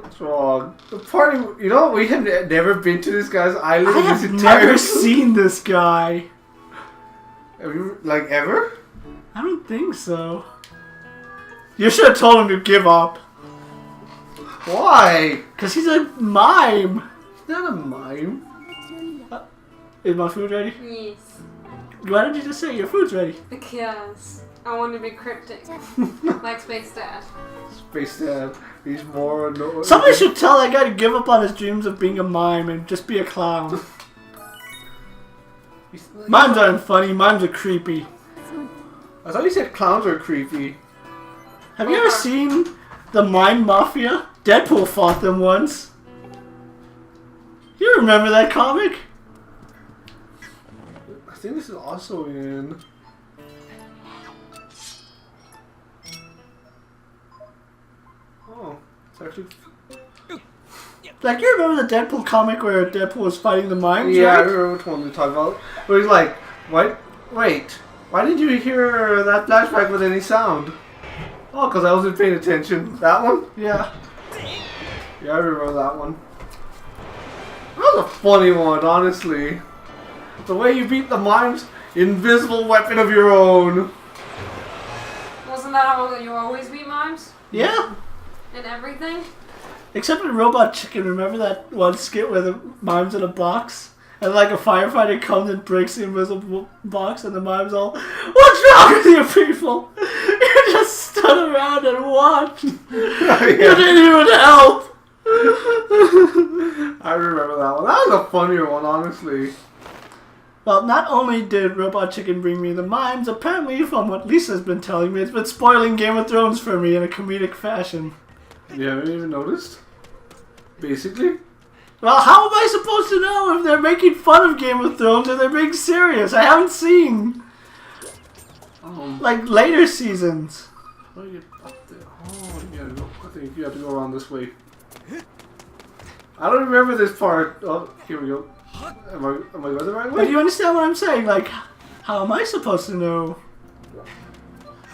What's wrong? The party, you know, we have never been to this guy's island. I have never seen this guy. Have you, like, ever? I don't think so. You should have told him to give up. Why? Because he's a mime. He's not a mime. Is my food ready? Yes. Why don't you just say your food's ready? Because I want to be cryptic. Like Space Dad. Space Dad. He's more annoying. Somebody should tell that guy to give up on his dreams of being a mime and just be a clown. Mimes aren't funny, mimes are creepy. I thought you said clowns are creepy. Have you ever seen the Mime Mafia? Deadpool fought them once. You remember that comic? I think this is also in... Oh, it's actually... Like, you remember the Deadpool comic where Deadpool was fighting the mimes, Yeah, right? I remember which one you're talking about. Where he's like, what? Wait, why did you hear that flashback with any sound? Oh, because I wasn't paying attention. That one? Yeah. Yeah, I remember that one. That was a funny one, honestly. The way you beat the mimes, invisible weapon of your own. Wasn't that how you always beat mimes? Yeah. And everything? Except in Robot Chicken, remember that one skit where the mime's in a box? And like a firefighter comes and breaks the invisible box and the mime's all, "What's wrong with you people? You just stood around and watched. You didn't even help." I remember that one. That was a funnier one, honestly. Well, not only did Robot Chicken bring me the mimes, apparently from what Lisa's been telling me, it's been spoiling Game of Thrones for me in a comedic fashion. You haven't even noticed? Basically? Well, how am I supposed to know if they're making fun of Game of Thrones or they're being serious? I haven't seen, like, later seasons. How do you get up there? Oh, you gotta go. I think you have to go around this way. I don't remember this part. Oh, here we go. Am I going the right way? But do you understand what I'm saying? Like, how am I supposed to know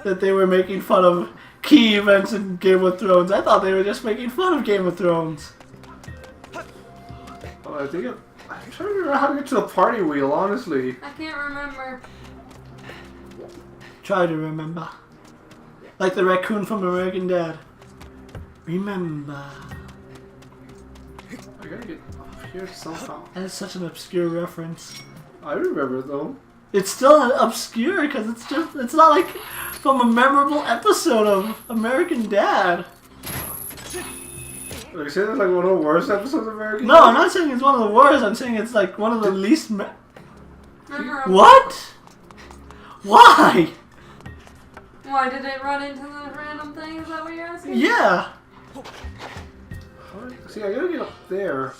that they were making fun of key events in Game of Thrones? I thought they were just making fun of Game of Thrones. Oh, I think I'm trying to remember how to get to the party wheel, honestly. I can't remember. Try to remember. Like the raccoon from American Dad. Remember. I gotta get up here somehow. That's such an obscure reference. I remember it though. It's still obscure because it's not like from a memorable episode of American Dad. Like you said, it's like one of the worst episodes of American No, Dad? I'm not saying it's one of the worst. I'm saying it's like one of the least. Memorable. What? Why? Why did it run into the random thing? Is that what you're asking? Yeah. See, I gotta get up there.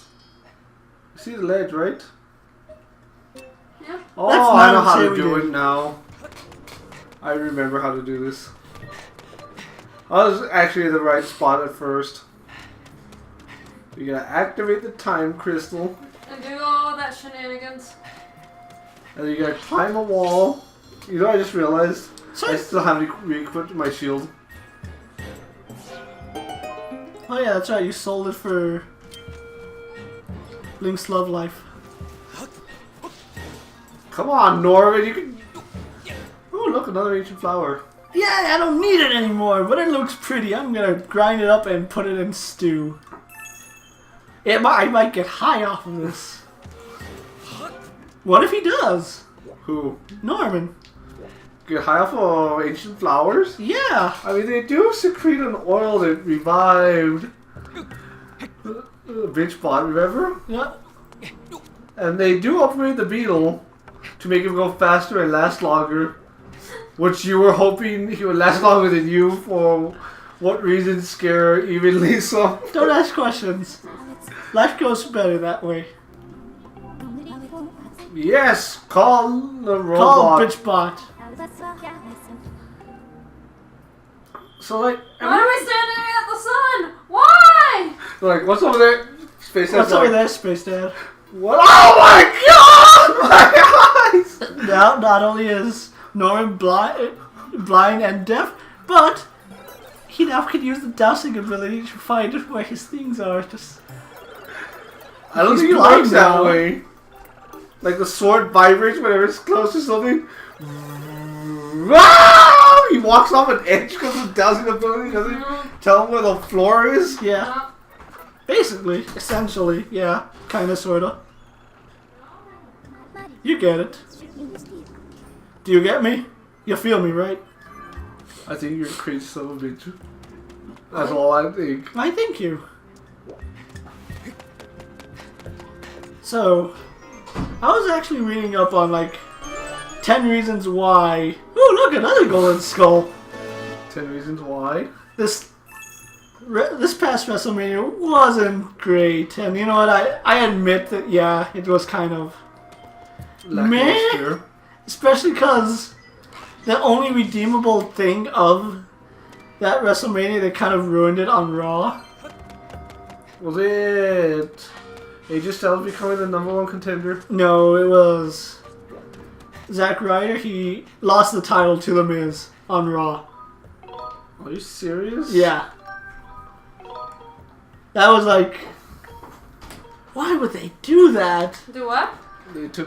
You see the ledge, right? Yeah. Oh, That's I know not how what to we do did. it now. I remember how to do this. I was actually in the right spot at first. You gotta activate the time crystal. And do all of that shenanigans. And you gotta climb a wall. You know, I just realized So, I still haven't re-equipped my shield. oh yeah, that's right. You sold it for Link's Love Life. Come on, Norman, you can... Oh, look, another ancient flower. Yeah, I don't need it anymore, but it looks pretty. I'm gonna grind it up and put it in stew. I might get high off of this. What if he does? Who? Norman. Get high off of ancient flowers? Yeah. I mean, they do secrete an oil that revived the bitch bot, remember? Yeah. And they do upgrade the beetle to make him go faster and last longer. Which you were hoping he would last longer than you for what reason scare even Lisa? Don't ask questions. Life goes better that way. Yes! Call the Call robot. bitch bot. So like... Why are we standing at the sun? Why? Like, what's over there? Space What's Dad's over like, there, Space Dad? What? Oh my god! My eyes! Now, not only is Norman blind and deaf, but he now can use the dowsing ability to find where his things are. Just I don't think he likes that way. Like the sword vibrates whenever it's close to something. He walks off an edge because of the dowsing ability. Doesn't tell him where the floor is. yeah. Basically, essentially, yeah, kinda, sorta. You get it. Do you get me? You feel me, right? I think you're a crazy son of a bitch. That's all I think. I thank you. So, I was actually reading up on like 10 reasons why. Oh, look, another golden skull. 10 reasons why. This past WrestleMania wasn't great, and you know what? I admit that yeah, it was kind of meh. Especially because the only redeemable thing of that WrestleMania that kind of ruined it on Raw. Was it AJ Styles becoming the #1 contender? No, it was Zack Ryder. He lost the title to The Miz on Raw. Are you serious? Yeah. That was like, why would they do that? Do what?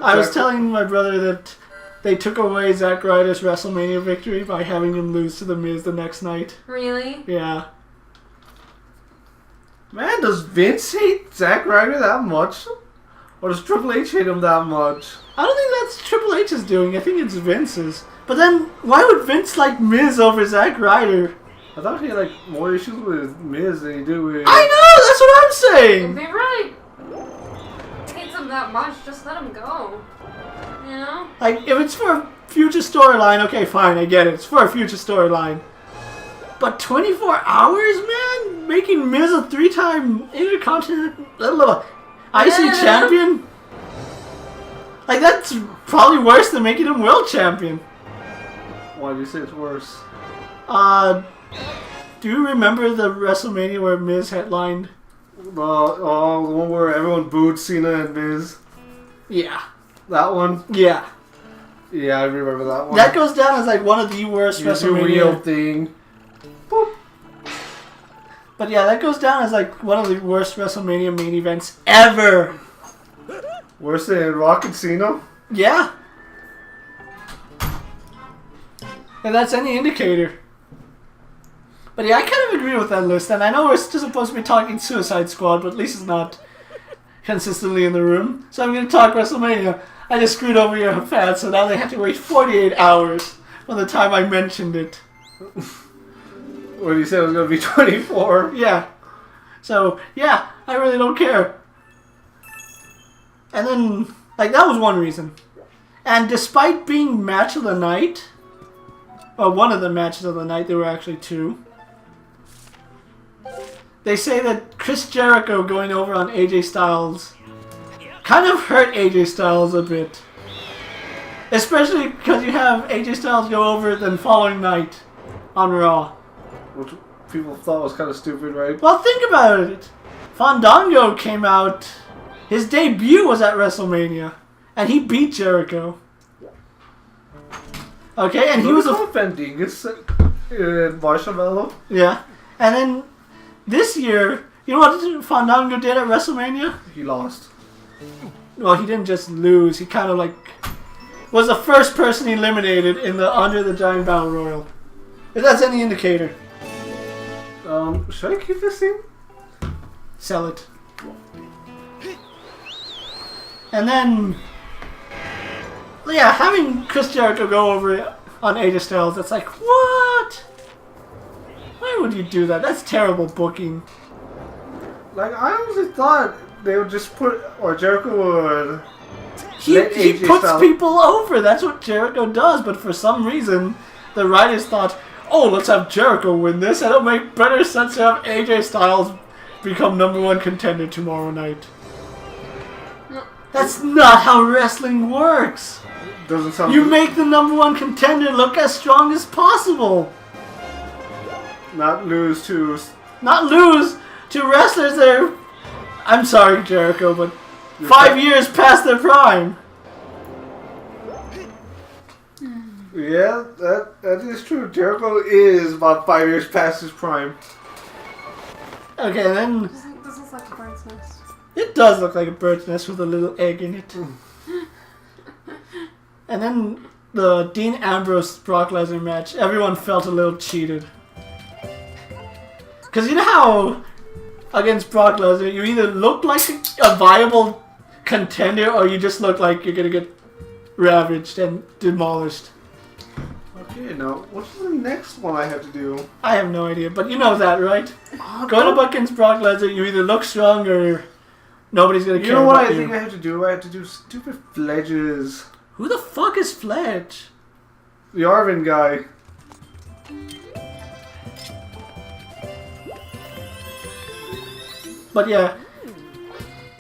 I was telling my brother that they took away Zack Ryder's WrestleMania victory by having him lose to The Miz the next night. Really? Yeah. Man, does Vince hate Zack Ryder that much? Or does Triple H hate him that much? I don't think that's Triple H's doing. I think it's Vince's. But then, why would Vince like Miz over Zack Ryder? I thought he had like more issues with Miz than he did with... I know! That's what I'm saying! Be right. Hates him that much, just let him go. You know? Like, if it's for a future storyline, okay, fine, I get it. It's for a future storyline. But 24 hours, man? Making Miz a 3-time Intercontinental IC champion? Like, that's probably worse than making him world champion. Why do you say it's worse? Do you remember the WrestleMania where Miz headlined? The one where everyone booed Cena and Miz. Yeah. That one? Yeah. Yeah, I remember that one. That goes down as like one of the worst WrestleMania. Real thing. Boop. But yeah, that goes down as like one of the worst WrestleMania main events ever. Worse than Rock and Cena? Yeah. And that's any indicator. But yeah, I kind of agree with that list, and I know we're still supposed to be talking Suicide Squad, but Lisa's not consistently in the room, so I'm going to talk WrestleMania. I just screwed over your fans, so now they have to wait 48 hours from the time I mentioned it. What did you say it was going to be 24? Yeah. So, yeah, I really don't care. And then, like, that was one reason. And despite being match of the night, or one of the matches of the night, there were actually two. They say that Chris Jericho going over on AJ Styles kind of hurt AJ Styles a bit. Especially because you have AJ Styles go over the following night on Raw. Which people thought was kind of stupid, right? Well, think about it. Fandango came out. His debut was at WrestleMania. And he beat Jericho. Okay, and he was a... Fendingus in Marshmallow. Yeah. And then this year, you know what Fandango did at WrestleMania? He lost. Well, he didn't just lose. He kind of like was the first person eliminated in the Under the Giant Battle Royal. If that's any indicator. Should I keep this thing? Sell it. And then, yeah, having Chris Jericho go over on AJ Styles, that's like, what? Why would you do that? That's terrible booking. Like, I honestly thought they would just put, or Jericho would... He puts Styles. people over. That's what Jericho does. But for some reason, the writers thought, oh, let's have Jericho win this, and it'll make better sense to have AJ Styles become #1 contender tomorrow night. That's not how wrestling works. Doesn't sound You good. make the #1 contender look as strong as possible. Not lose to... Not lose to wrestlers that are, I'm sorry, Jericho, but 5 years past their prime. Yeah, Yeah, that is true. Jericho is about 5 years past his prime. Okay, and then This looks like a bird's nest. it does look like a bird's nest with a little egg in it. And then the Dean Ambrose Brock Lesnar match, everyone felt a little cheated. Because you know how against Brock Lesnar, you either look like a viable contender or you just look like you're going to get ravaged and demolished. Okay, now, what's the next one I have to do? I have no idea, but you know that, right? Oh, Going up against Brock Lesnar, you either look strong or nobody's going to care You know what about I think I have to do? I have to do stupid Fledges. Who the fuck is Fledge? The Arvin guy. But yeah,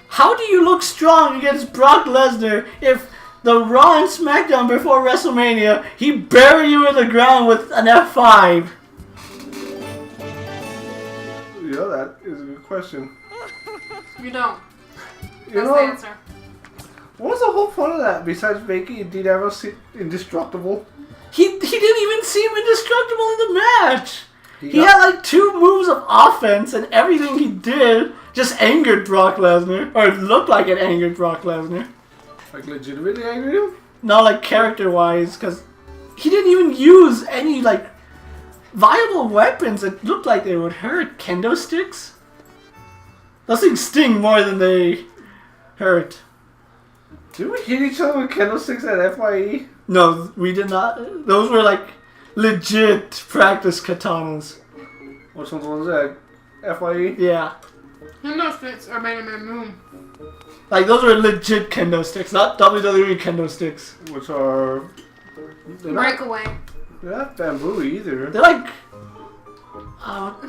how do you look strong against Brock Lesnar if the Raw and SmackDown before WrestleMania, he buried you in the ground with an F5? Yeah, that is a good question. You don't. You That's know, the answer. what was the whole fun of that besides making Dean Ambrose indestructible? He didn't even seem indestructible in the match. He got- had like 2 moves of offense, and everything he did just angered Brock Lesnar, or it looked like it angered Brock Lesnar. Like legitimately angry him? Not like character-wise, because he didn't even use any like viable weapons that looked like they would hurt. Kendo sticks? Those things sting more than they hurt. Did we hit each other with kendo sticks at FYE? No, we did not. Those were like legit practice katanas. Which ones was that? FYE? Yeah. Kendo sticks are made in my moon. Like, those were legit kendo sticks, not WWE kendo sticks. Which are... Breakaway. They're not bamboo either. They're like...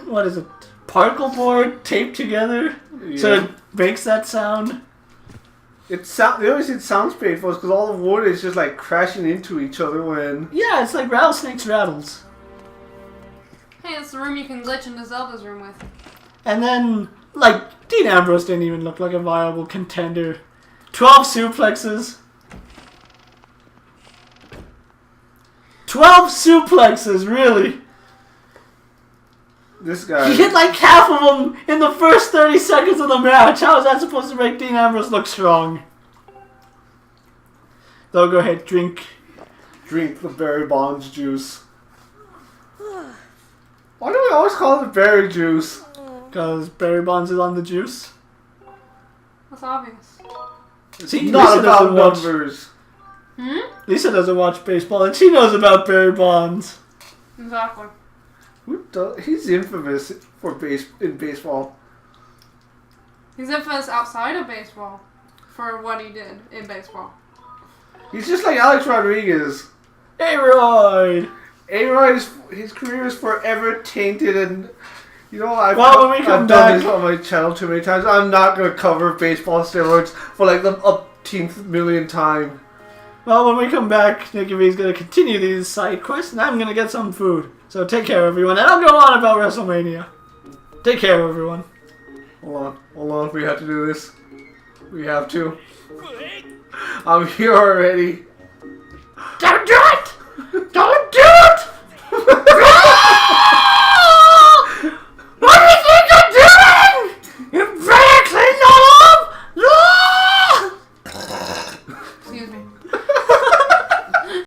what is it? Particle board taped together? So Yeah. it makes that sound? They always say it sounds painful because all the wood is just like crashing into each other when... Yeah, it's like rattlesnakes rattles. Hey, it's the room you can glitch into Zelda's room with. And then, like, Dean Ambrose didn't even look like a viable contender. 12 suplexes. 12 suplexes, really? This guy... He hit like half of them in the first 30 seconds of the match. How is that supposed to make Dean Ambrose look strong? Though, go ahead, drink. Drink the Barry Bonds juice. Why do we always call it berry juice? Because Barry Bonds is on the juice. That's obvious. See, Not Lisa about doesn't watch- numbers. Lisa doesn't watch baseball, and she knows about Barry Bonds. Exactly. Who does? He's infamous for in baseball. He's infamous outside of baseball for what he did in baseball. He's just like Alex Rodriguez. A-Rod! A-Rod, his career is forever tainted, and you know I've Well, when we come done back- this on my channel too many times. I'm not gonna cover baseball steroids for like the upteenth millionth time. Well, when we come back, Nicky V's going to continue these side quests, and I'm going to get some food. So take care, everyone, and I'll go on about WrestleMania. Take care, everyone. Hold on, we have to do this. We have to. I'm here already. Don't do